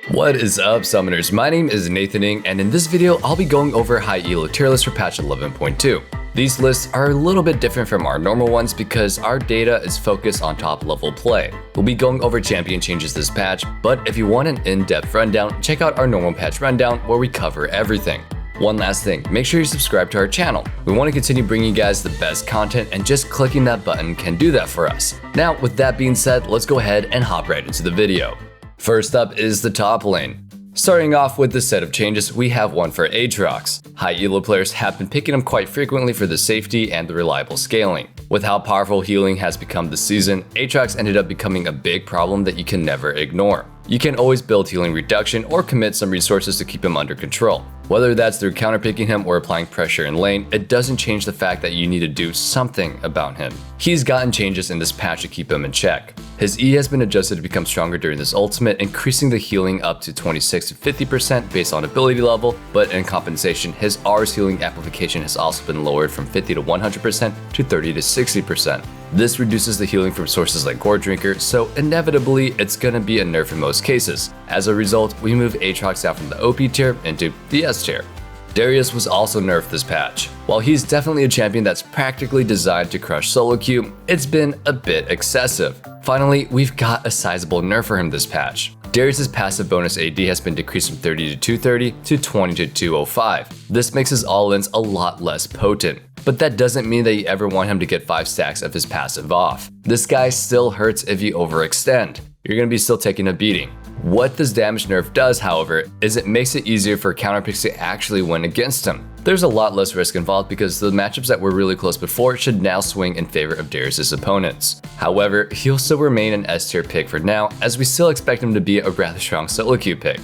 What is up, summoners? My name is Nathaning, and in this video, I'll be going over high ELO tier lists for patch 11.2. These lists are a little bit different from our normal ones because our data is focused on top level play. We'll be going over champion changes this patch, but if you want an in-depth rundown, check out our normal patch rundown where we cover everything. One last thing, make sure you subscribe to our channel. We want to continue bringing you guys the best content, and just clicking that button can do that for us. Now, with that being said, let's go ahead and hop right into the video. First up is the top lane. Starting off with the set of changes, we have one for Aatrox. High ELO players have been picking him quite frequently for the safety and the reliable scaling. With how powerful healing has become this season, Aatrox ended up becoming a big problem that you can never ignore. You can always build healing reduction or commit some resources to keep him under control. Whether that's through counterpicking him or applying pressure in lane, it doesn't change the fact that you need to do something about him. He's gotten changes in this patch to keep him in check. His E has been adjusted to become stronger during this ultimate, increasing the healing up to 26 to 50% based on ability level, but in compensation, his R's healing amplification has also been lowered from 50 to 100% to 30 to 60%. This reduces the healing from sources like Gore Drinker, so inevitably it's gonna be a nerf in most cases. As a result, we move Aatrox down from the OP tier into the S tier. Darius was also nerfed this patch. While he's definitely a champion that's practically designed to crush solo queue, it's been a bit excessive. Finally, we've got a sizable nerf for him this patch. Darius' passive bonus AD has been decreased from 30 to 230 to 20 to 205. This makes his all-ins a lot less potent. But that doesn't mean that you ever want him to get 5 stacks of his passive off. This guy still hurts if you overextend. You're gonna be still taking a beating. What this damage nerf does, however, is it makes it easier for counterpicks to actually win against him. There's a lot less risk involved because the matchups that were really close before should now swing in favor of Darius' opponents. However, he'll still remain an S tier pick for now, as we still expect him to be a rather strong solo queue pick.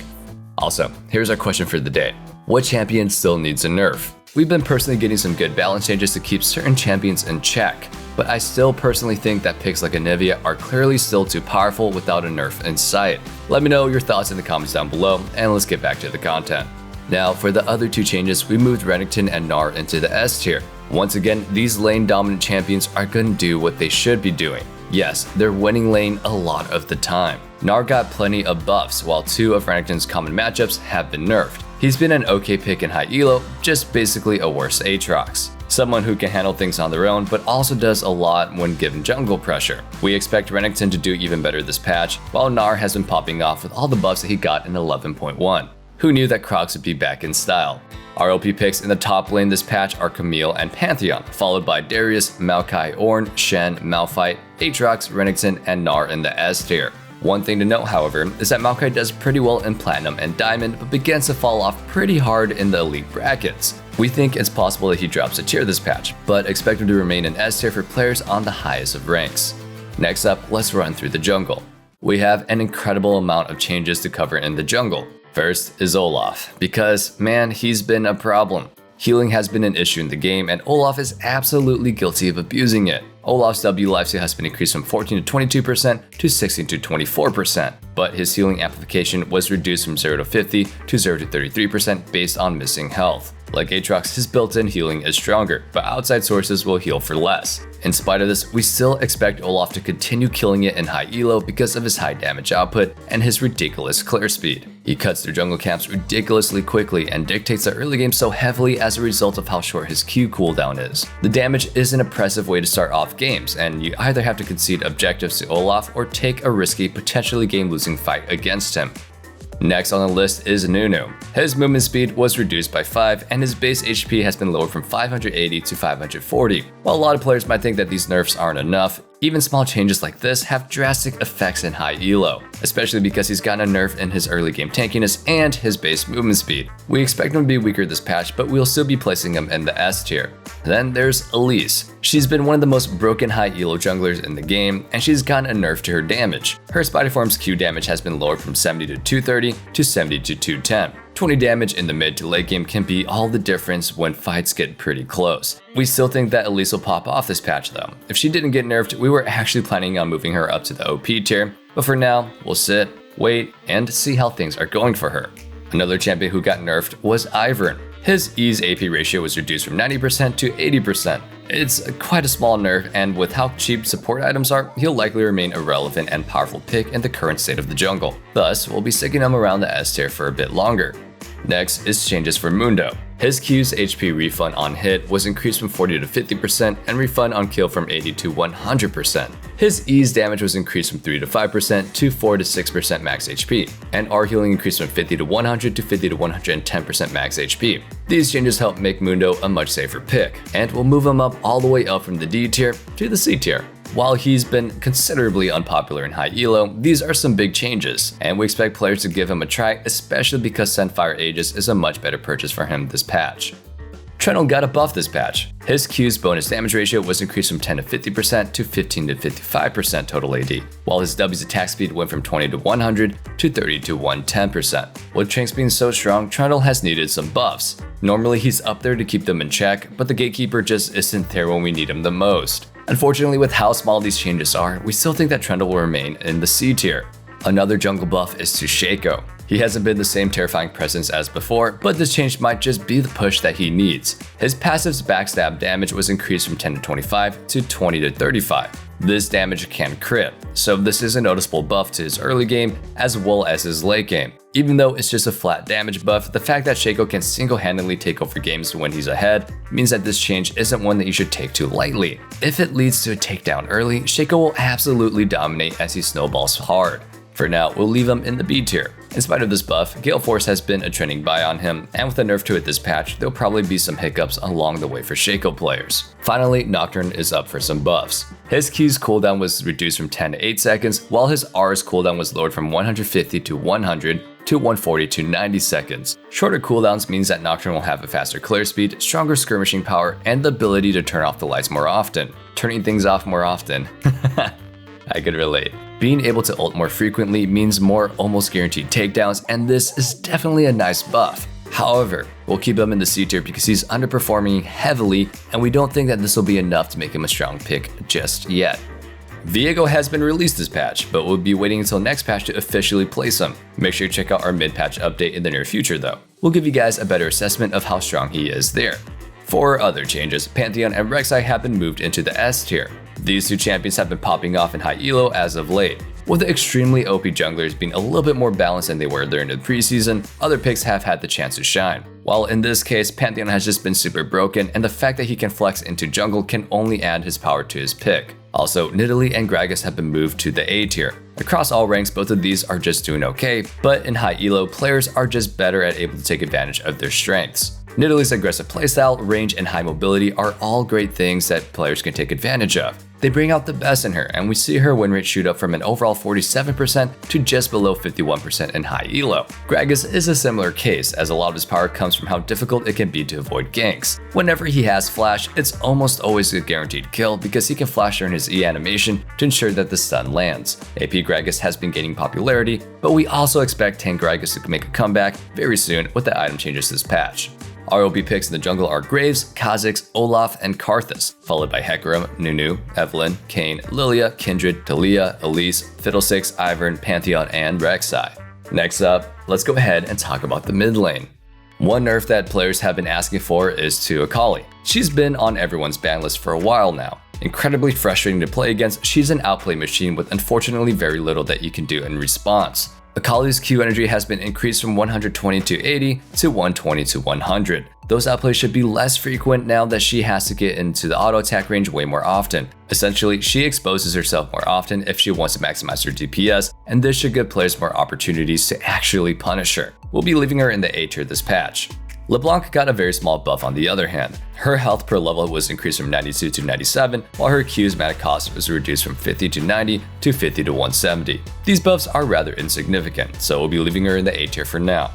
Also, here's our question for the day. What champion still needs a nerf? We've been personally getting some good balance changes to keep certain champions in check, but I still personally think that picks like Anivia are clearly still too powerful without a nerf in sight. Let me know your thoughts in the comments down below, and let's get back to the content. Now, for the other two changes, we moved Renekton and Gnar into the S tier. Once again, these lane dominant champions are gonna do what they should be doing. Yes, they're winning lane a lot of the time. Gnar got plenty of buffs, while 2 of Renekton's common matchups have been nerfed. He's been an okay pick in high ELO, just basically a worse Aatrox. Someone who can handle things on their own, but also does a lot when given jungle pressure. We expect Renekton to do even better this patch, while Gnar has been popping off with all the buffs that he got in 11.1. Who knew that Crocs would be back in style? Our OP picks in the top lane this patch are Camille and Pantheon, followed by Darius, Maokai, Ornn, Shen, Malphite, Aatrox, Renekton, and Gnar in the S tier. One thing to note, however, is that Maokai does pretty well in Platinum and Diamond, but begins to fall off pretty hard in the Elite brackets. We think it's possible that he drops a tier this patch, but expect him to remain an S tier for players on the highest of ranks. Next up, let's run through the jungle. We have an incredible amount of changes to cover in the jungle. First is Olaf, because man, he's been a problem. Healing has been an issue in the game, and Olaf is absolutely guilty of abusing it. Olaf's W lifesteal has been increased from 14 to 22% to 16 to 24%, but his healing amplification was reduced from 0 to 50 to 0 to 33% based on missing health. Like Aatrox, his built-in healing is stronger, but outside sources will heal for less. In spite of this, we still expect Olaf to continue killing it in high ELO because of his high damage output and his ridiculous clear speed. He cuts through jungle camps ridiculously quickly and dictates the early game so heavily as a result of how short his Q cooldown is. The damage is an impressive way to start off games, and you either have to concede objectives to Olaf or take a risky, potentially game-losing fight against him. Next on the list is Nunu. His movement speed was reduced by 5, and his base HP has been lowered from 580 to 540. While a lot of players might think that these nerfs aren't enough, even small changes like this have drastic effects in high ELO, especially because he's gotten a nerf in his early game tankiness and his base movement speed. We expect him to be weaker this patch, but we'll still be placing him in the S tier. Then there's Elise. She's been one of the most broken high ELO junglers in the game, and she's gotten a nerf to her damage. Her Spider-Form's Q damage has been lowered from 70 to 230 to 70 to 210. 20 damage in the mid to late game can be all the difference when fights get pretty close. We still think that Elise will pop off this patch though. If she didn't get nerfed, we were actually planning on moving her up to the OP tier, but for now, we'll sit, wait, and see how things are going for her. Another champion who got nerfed was Ivern. His E's AP ratio was reduced from 90% to 80%. It's quite a small nerf, and with how cheap support items are, he'll likely remain a relevant and powerful pick in the current state of the jungle. Thus, we'll be sticking him around the S tier for a bit longer. Next is changes for Mundo. His Q's HP refund on hit was increased from 40 to 50% and refund on kill from 80 to 100%. His E's damage was increased from 3 to 5% to 4 to 6% max HP, and R healing increased from 50 to 100 to 50 to 110% max HP. These changes help make Mundo a much safer pick, and will move him up all the way up from the D tier to the C tier. While he's been considerably unpopular in high elo, these are some big changes, and we expect players to give him a try, especially because Sendfire Aegis is a much better purchase for him this patch. Trundle got a buff this patch. His Q's bonus damage ratio was increased from 10 to 50% to 15 to 55% total AD, while his W's attack speed went from 20 to 100 to 30 to 110%. With Tranks being so strong, Trundle has needed some buffs. Normally he's up there to keep them in check, but the Gatekeeper just isn't there when we need him the most. Unfortunately, with how small these changes are, we still think that Trundle will remain in the C tier. Another jungle buff is to Shaco. He hasn't been the same terrifying presence as before, but this change might just be the push that he needs. His passive's backstab damage was increased from 10 to 25 to 20 to 35. This damage can crit, so this is a noticeable buff to his early game as well as his late game. Even though it's just a flat damage buff, the fact that Shaco can single-handedly take over games when he's ahead means that this change isn't one that you should take too lightly. If it leads to a takedown early, Shaco will absolutely dominate as he snowballs hard. For now, we'll leave him in the B tier. In spite of this buff, Gale Force has been a trending buy on him, and with a nerf to it this patch, there'll probably be some hiccups along the way for Shaco players. Finally, Nocturne is up for some buffs. His Q's cooldown was reduced from 10 to 8 seconds, while his R's cooldown was lowered from 150 to 100 to 140 to 90 seconds. Shorter cooldowns means that Nocturne will have a faster clear speed, stronger skirmishing power, and the ability to turn off the lights more often. Turning things off more often. I could relate. Being able to ult more frequently means more almost guaranteed takedowns, and this is definitely a nice buff. However, we'll keep him in the C tier because he's underperforming heavily, and we don't think that this will be enough to make him a strong pick just yet. Viego has been released this patch, but we'll be waiting until next patch to officially place him. Make sure you check out our mid-patch update in the near future though. We'll give you guys a better assessment of how strong he is there. For other changes, Pantheon and Rek'Sai have been moved into the S tier. These two champions have been popping off in high elo as of late. With the extremely OP junglers being a little bit more balanced than they were during the preseason, other picks have had the chance to shine. While in this case, Pantheon has just been super broken, and the fact that he can flex into jungle can only add his power to his pick. Also, Nidalee and Gragas have been moved to the A tier. Across all ranks, both of these are just doing okay, but in high elo, players are just better at able to take advantage of their strengths. Nidalee's aggressive playstyle, range, and high mobility are all great things that players can take advantage of. They bring out the best in her, and we see her win rate shoot up from an overall 47% to just below 51% in high elo. Gragas is a similar case, as a lot of his power comes from how difficult it can be to avoid ganks. Whenever he has flash, it's almost always a guaranteed kill because he can flash during his E animation to ensure that the stun lands. AP Gragas has been gaining popularity, but we also expect tank Gragas to make a comeback very soon with the item changes this patch. Our OP picks in the jungle are Graves, Kha'Zix, Olaf, and Karthus, followed by Hecarim, Nunu, Evelynn, Kayn, Lilia, Kindred, Taliyah, Elise, Fiddlesticks, Ivern, Pantheon, and Rek'Sai. Next up, let's go ahead and talk about the mid lane. One nerf that players have been asking for is to Akali. She's been on everyone's ban list for a while now. Incredibly frustrating to play against, she's an outplay machine with unfortunately very little that you can do in response. Akali's Q energy has been increased from 120 to 80 to 120 to 100. Those outplays should be less frequent now that she has to get into the auto attack range way more often. Essentially, she exposes herself more often if she wants to maximize her DPS, and this should give players more opportunities to actually punish her. We'll be leaving her in the A tier this patch. LeBlanc got a very small buff on the other hand. Her health per level was increased from 92 to 97, while her Q's mana cost was reduced from 50 to 90 to 50 to 170. These buffs are rather insignificant, so we'll be leaving her in the A tier for now.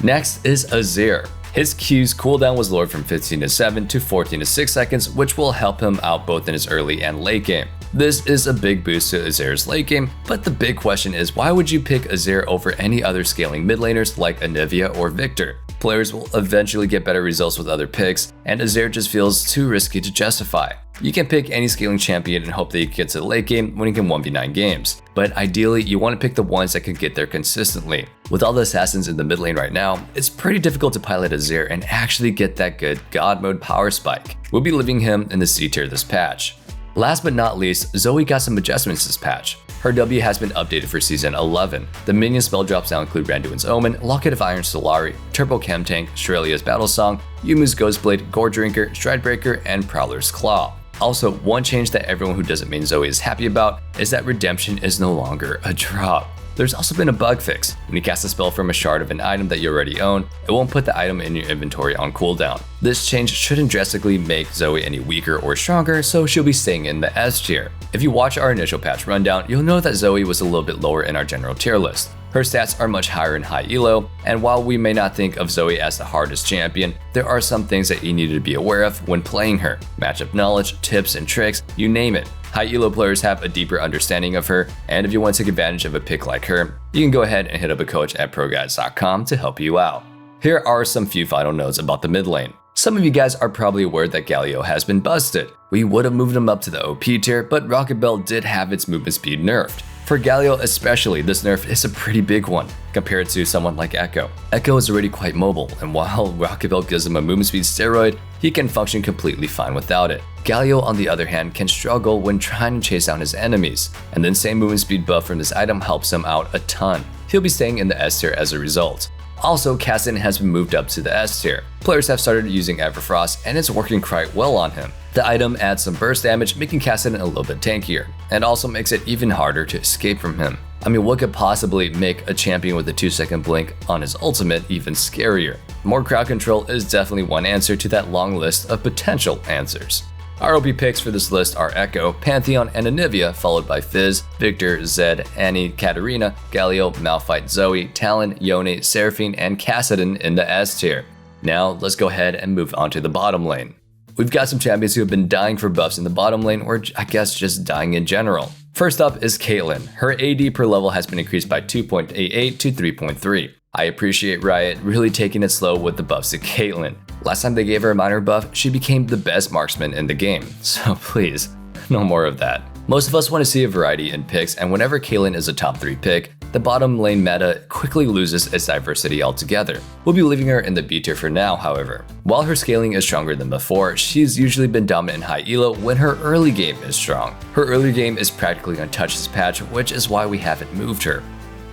Next is Azir. His Q's cooldown was lowered from 15 to 7 to 14 to 6 seconds, which will help him out both in his early and late game. This is a big boost to Azir's late game, but the big question is why would you pick Azir over any other scaling mid laners like Anivia or Victor? Players will eventually get better results with other picks, and Azir just feels too risky to justify. You can pick any scaling champion and hope that you get to the late game when you can 1v9 games. But ideally, you want to pick the ones that can get there consistently. With all the assassins in the mid lane right now, it's pretty difficult to pilot a Zir and actually get that good God mode power spike. We'll be leaving him in the C tier this patch. Last but not least, Zoe got some adjustments this patch. Her W has been updated for Season 11. The minion spell drops now include Randuin's Omen, Locket of Iron Solari, Turbo Chem Tank, Shurelia's Battle Song, Yumu's Ghostblade, Gore Drinker, Stridebreaker, and Prowler's Claw. Also, one change that everyone who doesn't main Zoe is happy about is that redemption is no longer a drop. There's also been a bug fix. When you cast a spell from a shard of an item that you already own, it won't put the item in your inventory on cooldown. This change shouldn't drastically make Zoe any weaker or stronger, so she'll be staying in the S tier. If you watch our initial patch rundown, you'll know that Zoe was a little bit lower in our general tier list. Her stats are much higher in high ELO, and while we may not think of Zoe as the hardest champion, there are some things that you need to be aware of when playing her. Matchup knowledge, tips and tricks, you name it. High ELO players have a deeper understanding of her, and if you want to take advantage of a pick like her, you can go ahead and hit up a coach at ProGuides.com to help you out. Here are some few final notes about the mid lane. Some of you guys are probably aware that Galio has been busted. We would have moved him up to the OP tier, but Rocket Bell did have its movement speed nerfed. For Galio especially, this nerf is a pretty big one compared to someone like Echo. Echo is already quite mobile, and while Rocket Bell gives him a movement speed steroid, he can function completely fine without it. Galio, on the other hand, can struggle when trying to chase down his enemies, and the insane movement speed buff from this item helps him out a ton. He'll be staying in the S tier as a result. Also, Kassadin has been moved up to the S tier. Players have started using Everfrost, and it's working quite well on him. The item adds some burst damage, making Kassadin a little bit tankier, and also makes it even harder to escape from him. I mean, what could possibly make a champion with a 2-second blink on his ultimate even scarier? More crowd control is definitely one answer to that long list of potential answers. Our OP picks for this list are Echo, Pantheon, and Anivia, followed by Fizz, Victor, Zed, Annie, Katarina, Galio, Malphite, Zoe, Talon, Yone, Seraphine, and Kassadin in the S tier. Now, let's go ahead and move on to the bottom lane. We've got some champions who have been dying for buffs in the bottom lane, or I guess just dying in general. First up is Caitlyn. Her AD per level has been increased by 2.88 to 3.3. I appreciate Riot really taking it slow with the buffs to Caitlyn. Last time they gave her a minor buff, she became the best marksman in the game, so please, no more of that. Most of us want to see a variety in picks, and whenever Caitlyn is a top 3 pick, the bottom lane meta quickly loses its diversity altogether. We'll be leaving her in the B tier for now, however. While her scaling is stronger than before, she's usually been dominant in high elo when her early game is strong. Her early game is practically untouched this patch, which is why we haven't moved her.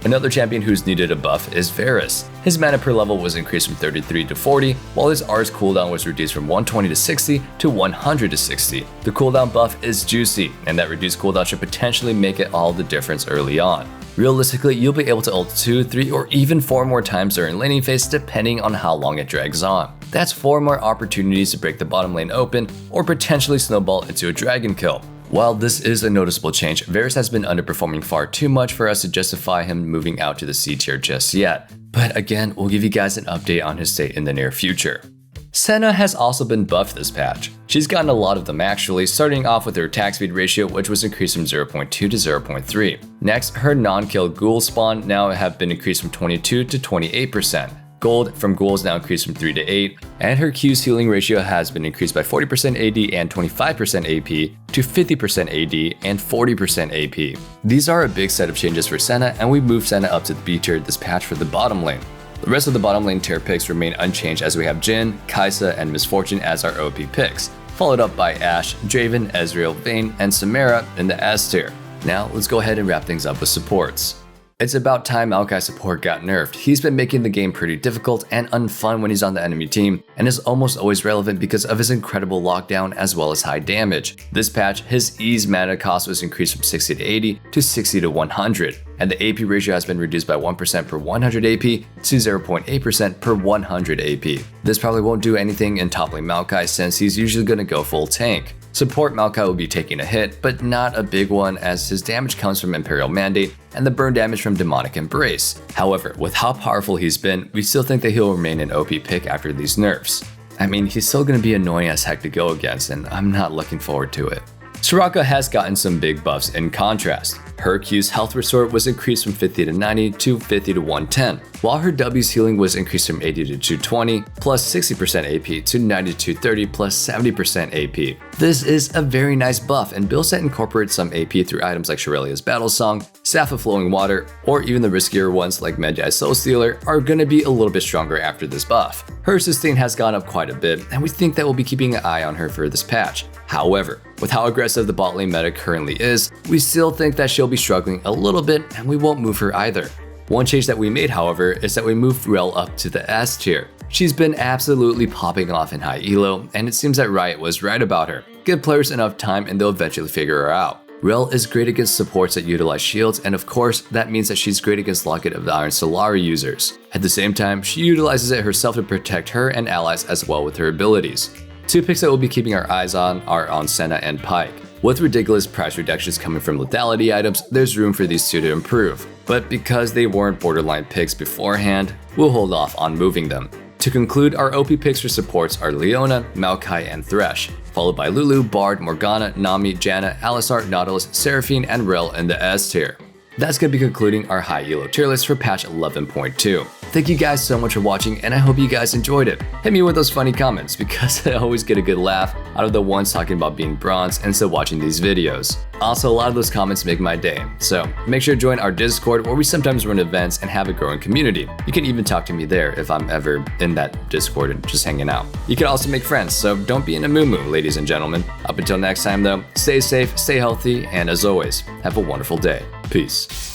Another champion who's needed a buff is Varus. His mana per level was increased from 33 to 40, while his R's cooldown was reduced from 120 to 60 to 100 to 60. The cooldown buff is juicy, and that reduced cooldown should potentially make it all the difference early on. Realistically, you'll be able to ult 2, 3, or even 4 more times during laning phase depending on how long it drags on. That's 4 more opportunities to break the bottom lane open or potentially snowball into a dragon kill. While this is a noticeable change, Varus has been underperforming far too much for us to justify him moving out to the C tier just yet. But again, we'll give you guys an update on his state in the near future. Senna has also been buffed this patch. She's gotten a lot of them actually, starting off with her attack speed ratio, which was increased from 0.2 to 0.3. Next, her non-kill ghoul spawn now have been increased from 22 to 28%. Gold from ghouls now increased from 3 to 8, and her Q's healing ratio has been increased by 40% AD and 25% AP to 50% AD and 40% AP. These are a big set of changes for Senna, and we moved Senna up to the B tier this patch for the bottom lane. The rest of the bottom lane tier picks remain unchanged as we have Jhin, Kai'Sa, and Misfortune as our OP picks, followed up by Ashe, Draven, Ezreal, Vayne, and Samara in the S tier. Now let's go ahead and wrap things up with supports. It's about time Maokai's support got nerfed. He's been making the game pretty difficult and unfun when he's on the enemy team, and is almost always relevant because of his incredible lockdown as well as high damage. This patch, his E's mana cost was increased from 60 to 80 to 60 to 100, and the AP ratio has been reduced by 1% per 100 AP to 0.8% per 100 AP. This probably won't do anything in top lane Maokai since he's usually going to go full tank. Support Maokai will be taking a hit, but not a big one as his damage comes from Imperial Mandate and the burn damage from Demonic Embrace. However, with how powerful he's been, we still think that he'll remain an OP pick after these nerfs. I mean, he's still going to be annoying as heck to go against, and I'm not looking forward to it. Soraka has gotten some big buffs in contrast. Her Q's health restore was increased from 50 to 90 to 50 to 110, while her W's healing was increased from 80 to 220 plus 60% AP to 90 to 230 plus 70% AP. This is a very nice buff, and builds that incorporate some AP through items like Shirelia's Battle Song, Staff of Flowing Water, or even the riskier ones like Medjai's Soul Stealer are going to be a little bit stronger after this buff. Her sustain has gone up quite a bit, and we think that we'll be keeping an eye on her for this patch. However, with how aggressive the bot lane meta currently is, we still think that she'll be struggling a little bit, and we won't move her either. One change that we made, however, is that we moved Rel up to the S tier. She's been absolutely popping off in high elo, and it seems that Riot was right about her. Give players enough time and they'll eventually figure her out. Rel is great against supports that utilize shields, and of course, that means that she's great against Locket of the Iron Solari users. At the same time, she utilizes it herself to protect her and allies as well with her abilities. Two picks that we'll be keeping our eyes on are on Senna and Pyke. With ridiculous price reductions coming from lethality items, there's room for these two to improve. But because they weren't borderline picks beforehand, we'll hold off on moving them. To conclude, our OP picks for supports are Leona, Maokai, and Thresh, followed by Lulu, Bard, Morgana, Nami, Janna, Alistar, Nautilus, Seraphine, and Rel in the S tier. That's going to be concluding our high elo tier list for patch 11.2. Thank you guys so much for watching, and I hope you guys enjoyed it. Hit me with those funny comments because I always get a good laugh out of the ones talking about being bronze and still watching these videos. Also, a lot of those comments make my day, so make sure to join our Discord where we sometimes run events and have a growing community. You can even talk to me there if I'm ever in that Discord and just hanging out. You can also make friends, so don't be in a moo-moo, ladies and gentlemen. Up until next time though, stay safe, stay healthy, and as always, have a wonderful day. Peace.